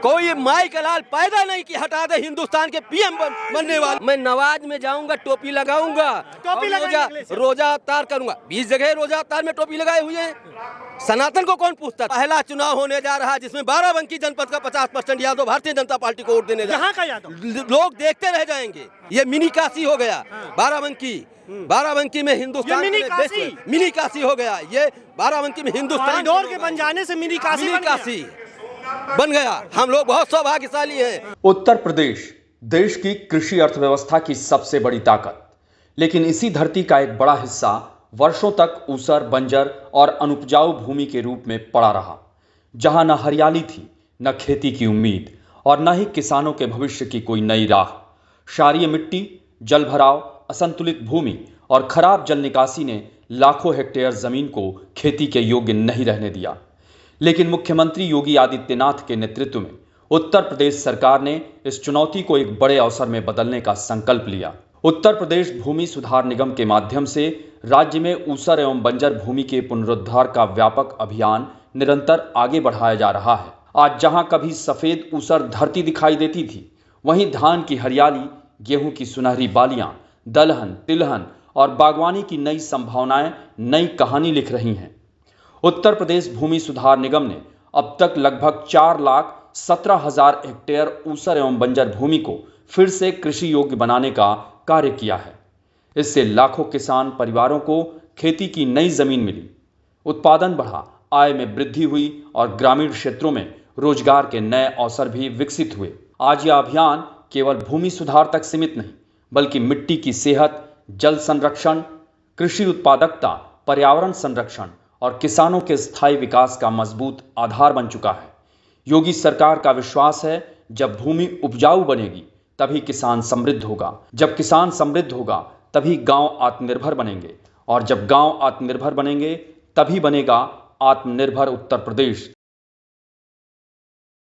कोई माई का लाल पैदा नहीं कि हटा दे हिंदुस्तान के पीएम बनने वाले। मैं नवाज में जाऊंगा, टोपी लगाऊंगा, रोजा अवतार करूंगा। 20 जगह रोजा अवतार में टोपी लगाए हुए हैं। सनातन को कौन पूछता? पहला चुनाव होने जा रहा है जिसमें बाराबंकी जनपद का 50% यादव भारतीय जनता पार्टी को वोट देने जा रहा है। लोग देखते रह जाएंगे। ये मिनी काशी हो गया बाराबंकी में हिंदुस्तान मिनी काशी हो गया। ये बाराबंकी में हिंदुस्तान के बन जाने से मिनी काशी बन गया। हम लोग बहुत सौभाग्यशाली हैं। उत्तर प्रदेश देश की कृषि अर्थव्यवस्था की सबसे बड़ी ताकत, लेकिन इसी धरती का एक बड़ा हिस्सा वर्षों तक ऊसर, बंजर और अनुपजाऊ भूमि के रूप में पड़ा रहा, जहां न हरियाली थी, न खेती की उम्मीद और न ही किसानों के भविष्य की कोई नई राह। क्षारीय मिट्टी, जलभराव, असंतुलित भूमि और खराब जल निकासी ने लाखों हेक्टेयर जमीन को खेती के योग्य नहीं रहने दिया। लेकिन मुख्यमंत्री योगी आदित्यनाथ के नेतृत्व में उत्तर प्रदेश सरकार ने इस चुनौती को एक बड़े अवसर में बदलने का संकल्प लिया। उत्तर प्रदेश भूमि सुधार निगम के माध्यम से राज्य में ऊसर एवं बंजर भूमि के पुनरुद्धार का व्यापक अभियान निरंतर आगे बढ़ाया जा रहा है। आज जहां कभी सफेद ऊसर धरती दिखाई देती थी, वहीं धान की हरियाली, गेहूं की सुनहरी बालियां, दलहन, तिलहन और बागवानी की नई संभावनाएं नई कहानी लिख रही हैं। उत्तर प्रदेश भूमि सुधार निगम ने अब तक लगभग 4,17,000 हेक्टेयर ऊसर एवं बंजर भूमि को फिर से कृषि योग्य बनाने का कार्य किया है। इससे लाखों किसान परिवारों को खेती की नई जमीन मिली, उत्पादन बढ़ा, आय में वृद्धि हुई और ग्रामीण क्षेत्रों में रोजगार के नए अवसर भी विकसित हुए। आज यह अभियान केवल भूमि सुधार तक सीमित नहीं, बल्कि मिट्टी की सेहत, जल संरक्षण, कृषि उत्पादकता, पर्यावरण संरक्षण और किसानों के स्थायी विकास का मजबूत आधार बन चुका है। योगी सरकार का विश्वास है, जब भूमि उपजाऊ बनेगी तभी किसान समृद्ध होगा, जब किसान समृद्ध होगा तभी गांव आत्मनिर्भर बनेंगे, और जब गांव आत्मनिर्भर बनेंगे तभी बनेगा आत्मनिर्भर उत्तर प्रदेश।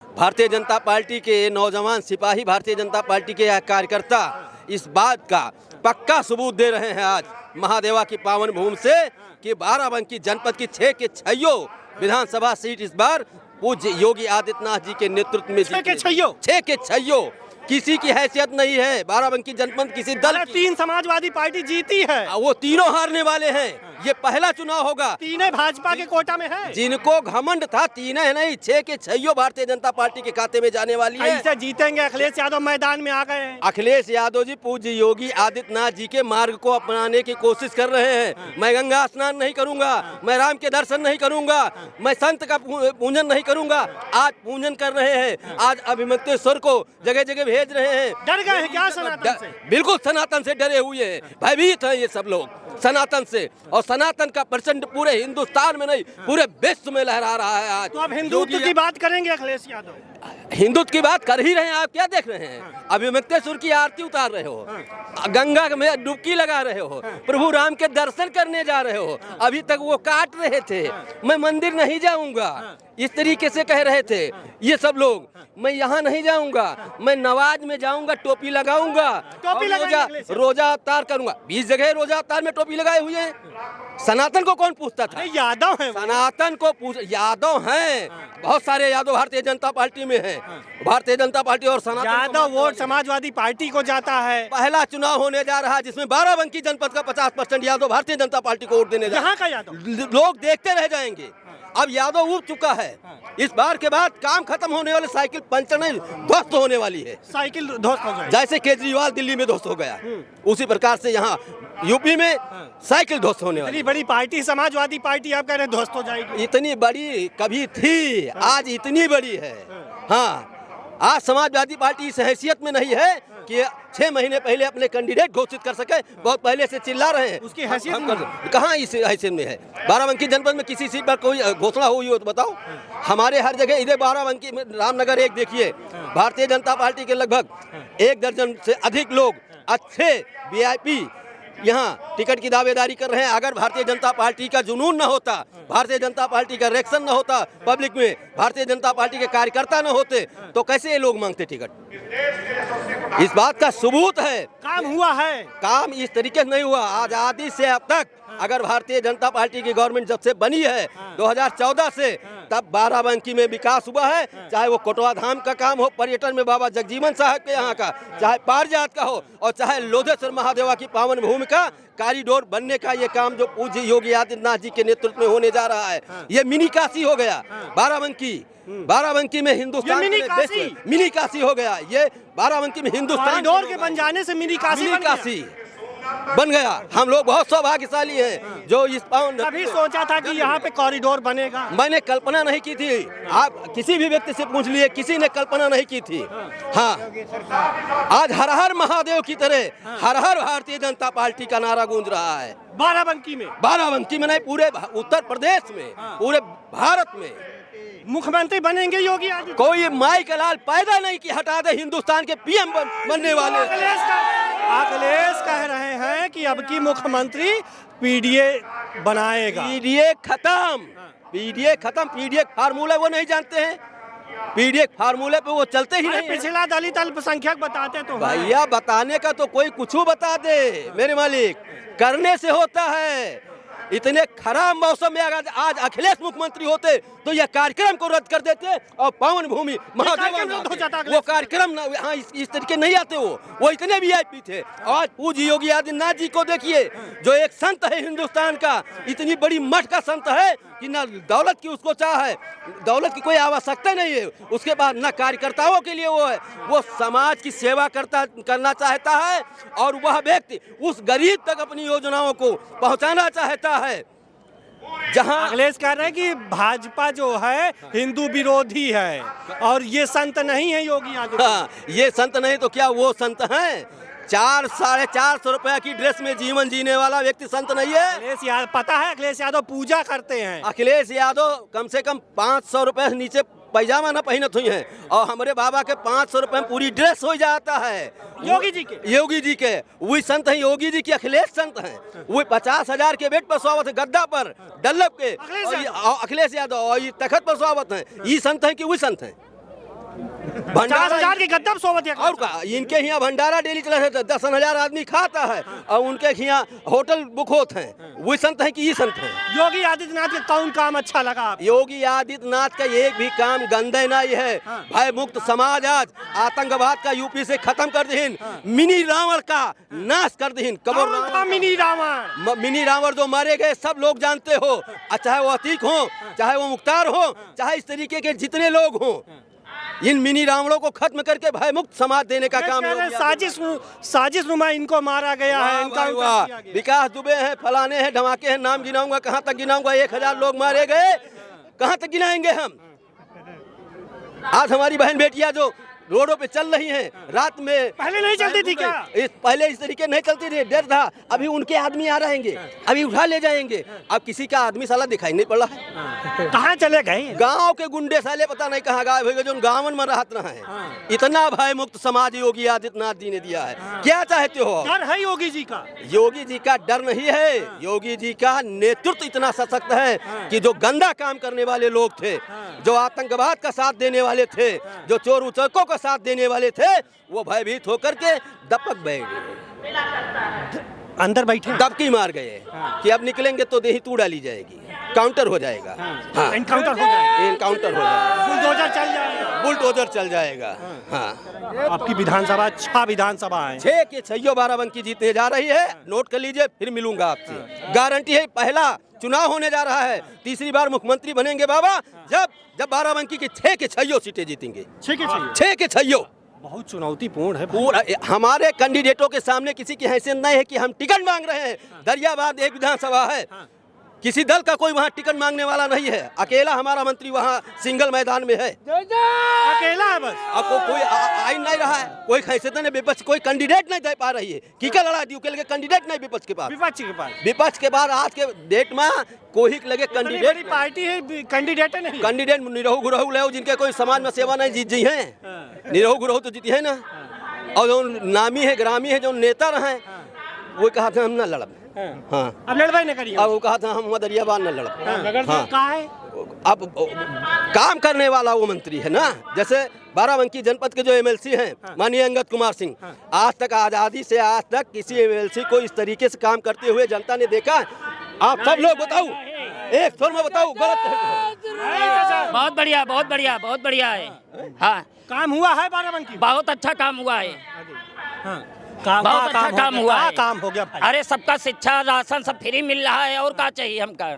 भारतीय जनता पार्टी के नौजवान सिपाही, भारतीय जनता पार्टी के कार्यकर्ता इस बात का पक्का सबूत दे रहे हैं आज महादेवा की पावन भूमि से कि बाराबंकी जनपद की 6 के 6 विधानसभा सीट इस बार पूज्य योगी आदित्यनाथ जी के नेतृत्व में 6 के 6 किसी की हैसियत नहीं है। बाराबंकी जनपद किसी दल की, 3 समाजवादी पार्टी जीती है, वो तीनों हारने वाले हैं। ये पहला चुनाव होगा। 3 भाजपा के कोटा में है। जिनको घमंड था 3 नहीं, 6 के 6 भारतीय जनता पार्टी के खाते में जाने वाली है। ऐसे जीतेंगे। अखिलेश यादव मैदान में आ गए हैं। अखिलेश यादव जी पूज्य योगी आदित्यनाथ जी के मार्ग को अपनाने की कोशिश कर रहे हैं। मैं गंगा स्नान नहीं करूंगा, मैं राम के दर्शन नहीं करूंगा, मैं संत का पूजन नहीं करूंगा। आज पूजन कर रहे हैं। आज अभिमन्युश्वर को जगह जगह भेज रहे हैं। डर गए हैं क्या सनातन से? बिल्कुल सनातन से डरे हुए हैं, भयभीत हैं ये सब लोग सनातन से। और सनातन का प्रचंड पूरे हिंदुस्तान में नहीं, पूरे विश्व में लहरा रहा है आज। तो अब हिंदुत्व की बात करेंगे अखिलेश यादव? हिंदुत्व की बात कर ही रहे हैं। आप क्या देख रहे हैं? अभिमन्युश्वर की आरती उतार रहे हो, गंगा में डुबकी लगा रहे हो, प्रभु राम के दर्शन करने जा रहे हो। अभी तक वो काट रहे थे, मैं मंदिर नहीं जाऊंगा, इस तरीके से कह रहे थे ये सब लोग। मैं यहाँ नहीं जाऊंगा, मैं नवाज में जाऊंगा, टोपी लगाऊंगा, रोजा अवतार करूंगा। 20 जगह रोजा अवतार में टोपी लगाए हुए हैं। सनातन को कौन पूछता था? यादव है। सनातन को यादव हैं, बहुत सारे यादव भारतीय जनता पार्टी में हैं। भारतीय जनता पार्टी और सनातन यादव वोट समाजवादी पार्टी को जाता है। पहला चुनाव होने जा रहा है जिसमें बाराबंकी जनपद का 50% यादव भारतीय जनता पार्टी को वोट देने जा रहा है। का यादव लोग देखते रह जाएंगे। अब यादव उब चुका है। इस बार के बाद काम खत्म होने वाले, साइकिल पंचर नहीं ध्वस्त होने वाली है। साइकिल ध्वस्त हो जाए, जैसे केजरीवाल दिल्ली में ध्वस्त हो गया, उसी प्रकार से यहाँ यूपी में साइकिल ध्वस्त होने वाली। इतनी बड़ी पार्टी समाजवादी पार्टी आप कह रहे हैं ध्वस्त हो जाएगी? इतनी बड़ी कभी थी, आज इतनी बड़ी है। हाँ, आज समाजवादी पार्टी इस हैसियत में नहीं है कि 6 महीने पहले अपने कैंडिडेट घोषित कर सके। बहुत पहले से चिल्ला रहे हैं। उसकी हैसियत कहाँ इस हैसियत में है? बाराबंकी जनपद में किसी सीट पर कोई घोषणा हुई हो तो बताओ। हमारे हर जगह इधर बाराबंकी में रामनगर एक देखिए, भारतीय जनता पार्टी के लगभग 1 दर्जन से अधिक लोग अच्छे VIP यहाँ टिकट की दावेदारी कर रहे हैं। अगर भारतीय जनता पार्टी का जुनून न होता, भारतीय जनता पार्टी का रिएक्शन न होता पब्लिक में, भारतीय जनता पार्टी के कार्यकर्ता न होते, तो कैसे ये लोग मांगते टिकट? इस बात का सबूत है। काम हुआ है। काम इस तरीके से नहीं हुआ। आजादी से अब तक अगर भारतीय जनता पार्टी की गवर्नमेंट जब से बनी है 2014 से, तब बाराबंकी में विकास हुआ है, चाहे वो कोटवा धाम का काम हो, पर्यटन में बाबा जगजीवन साहब के यहाँ का, चाहे पारिजात का हो, और चाहे लोधेश्वर महादेवा की पावन भूमि का कॉरिडोर बनने का ये काम जो पूज्य योगी आदित्यनाथ जी के नेतृत्व में होने जा रहा है, ये मिनी काशी हो गया बाराबंकी में हिंदुस्तान मिनी काशी हो गया। ये बाराबंकी में हिंदुस्तान कॉरिडोर के बन जाने से मिनी काशी बन गया। हम लोग बहुत सौभाग्यशाली हैं जो इस कभी सोचा था कि यहाँ पे कॉरिडोर बनेगा? मैंने कल्पना नहीं की थी। आप किसी भी व्यक्ति से पूछ लिए, किसी ने कल्पना नहीं की थी। हाँ, आज हर हर महादेव की तरह हर हर भारतीय जनता पार्टी का नारा गूंज रहा है। बाराबंकी में नहीं, पूरे उत्तर प्रदेश में, पूरे भारत में मुख्यमंत्री बनेंगे योगी आदित्यनाथ। कोई माई का लाल पैदा नहीं कि हटा दे हिंदुस्तान के पीएम बनने वाले। अखिलेश कह रहे हैं कि अब की मुख्यमंत्री पीडीए बनाएगा। पीडीए खत्म, पीडीए फार्मूला वो नहीं जानते हैं, पीडीए फार्मूले पे वो चलते ही नहीं। पिछला दलित अल्पसंख्यक बताते तो भैया, बताने का तो कोई कुछ बता दे मेरे मालिक, करने से होता है। इतने खराब मौसम में अगर आज अखिलेश मुख्यमंत्री होते तो यह कार्यक्रम को रद्द कर देते और पावन भूमि महादेव वो कार्यक्रम हाँ इस तरीके नहीं आते। वो इतने वीआईपी थे। आज पूज्य योगी आदित्यनाथ जी को देखिए, जो एक संत है हिंदुस्तान का, इतनी बड़ी मठ का संत है कि ना दौलत की उसको चाह है, दौलत की कोई आवश्यकता नहीं है उसके बाद, ना कार्यकर्ताओं के लिए वो है, वो समाज की सेवा करना चाहता है और वह व्यक्ति उस गरीब तक अपनी योजनाओं को पहुंचाना चाहता है। जहां अखिलेश कह रहे हैं कि भाजपा जो है हिंदू विरोधी है और ये संत नहीं है योगी आदित्यनाथ। हाँ, ये संत नहीं तो क्या वो संत हैं? 400-450 रुपए की ड्रेस में जीवन जीने वाला व्यक्ति संत नहीं है। अखिलेश यादव, पता है अखिलेश यादव पूजा करते हैं। अखिलेश यादव कम से कम 500 रुपए नीचे पैजामा न पहनत हुई हैं और हमारे बाबा के 500 रुपए में पूरी ड्रेस हो जाता है। योगी जी के वही संत हैं, योगी जी के अखिलेश संत हैं। वही 50,000 के बेड पर स्वागत है, गद्दा पर डल्लब के अखिलेश यादव, और ये तखत पर स्वागत है। ये संत हैं कि वही संत हैं? 50,000 की गद्दा सोबत है। और का इनके यहाँ भंडारा डेली चला है, 10,000 आदमी खाता है और उनके यहाँ होटल बुक होते हैं। वही संत है कि ये संत है? योगी आदित्यनाथ का कौन काम अच्छा लगा आपको? योगी आदित्यनाथ का एक भी काम गंदे नहीं है। भय मुक्त समाज, आज आतंकवाद का यूपी से खत्म कर दीन, मिनी रावण का नाश कर दीन। मिनी रावण जो मारे गए सब लोग जानते हो, चाहे वो अतीक हो, चाहे वो मुख्तार हो, चाहे इस तरीके के जितने लोग हों, इन मिनी रावणों को खत्म करके भय मुक्त समाज देने का काम है। साजिश नुमा इनको मारा गया है, इनका विकास दुबे हैं, फलाने हैं, धमाके हैं, नाम गिनाऊंगा कहाँ तक गिनाऊंगा। 1000 लोग मारे गए, कहाँ तक गिनाएंगे हम? आज हमारी बहन बेटियां जो रोडों पे चल रही हैं रात में, पहले नहीं चलती थी क्या? पहले इस तरीके नहीं चलती थी, डर था। अभी उनके आदमी आ रहेंगे, अभी उठा ले जाएंगे। अब किसी का आदमी साला दिखाई नहीं पड़ रहा है। कहाँ चले गए? गांव के गुंडे साले पता नहीं कहाँ गायब हो गए, जो गाँव में रहत रहे हैं। इतना भय मुक्त समाज योगी आदित्यनाथ जी ने दिया है। क्या चाहते हो? डर है योगी जी का? योगी जी का डर नहीं है, योगी जी का नेतृत्व इतना सशक्त है कि जो गंदा काम करने वाले लोग थे, जो आतंकवाद का साथ देने वाले थे, जो चोर उचक्कों का साथ देने वाले थे, वो भयभीत होकर के दपक बैठ गए, अंदर बैठे दबकी मार गए कि अब निकलेंगे तो देही तू डाली जाएगी, काउंटर हो जाएगा। हाँ, एनकाउंटर हो जाएगा, बुलडोजर चल जाएगा। हाँ, आपकी विधानसभा 6 विधानसभा है, 6 के 6 बाराबंकी जीतने जा रही है। नोट कर लीजिए, फिर मिलूंगा आपसे, गारंटी है। पहला चुनाव होने जा रहा है, तीसरी बार मुख्यमंत्री बनेंगे बाबा जब बाराबंकी की 6 के 6 सीटें जीतेंगे। 6 के 6 बहुत चुनौतीपूर्ण है। पूरा हमारे कैंडिडेटों के सामने किसी की हैसियत नहीं है कि हम टिकट मांग रहे हैं। दरियाबाद एक विधानसभा है, किसी दल का कोई वहाँ टिकट मांगने वाला नहीं है। अकेला हमारा मंत्री वहाँ सिंगल मैदान में है, अकेला है बस। अब कोई आइन नहीं रहा है, कोई हैसियत नहीं, विपक्ष कोई कैंडिडेट नहीं दे पा रही है। किका लड़ा दी के कैंडिडेट नहीं विपक्ष के पास। विपक्ष के बाद आज के डेट में कोई लगे कैंडिडेट पार्टी है, कैंडिडेट नहीं। कैंडिडेट निरहु गुरहु ले, जिनके कोई समाज में सेवा नहीं, जीत जी है। निरहु गुरहु तो जीती है ना। और जो नामी है, ग्रामी है, जो नेता रहे, वो कहा था हम न लड़ब। हाँ, अब लड़वाई न करिए। अब वो कहा था हम दरियाबाद न लड़ब। हाँ, कहा है अब काम करने वाला वो मंत्री है ना। जैसे बाराबंकी जनपद के जो एमएलसी हैं, माननीय अंगद कुमार सिंह, आज तक आज़ादी से आज तक किसी एमएलसी को इस तरीके से काम करते हुए जनता ने देखा? आप सब लोग बताओ, एक स्वर में बताओ, गलत है। बहुत बढ़िया, बहुत बढ़िया, बहुत बढ़िया है। हाँ, काम हुआ है बाराबंकी में? बहुत अच्छा काम हुआ है। हाँ, काम बहुत अच्छा काम हुआ है। काम हो गया भाई। अरे सबका शिक्षा राशन सब फ्री मिल रहा है, और क्या चाहिए हमका।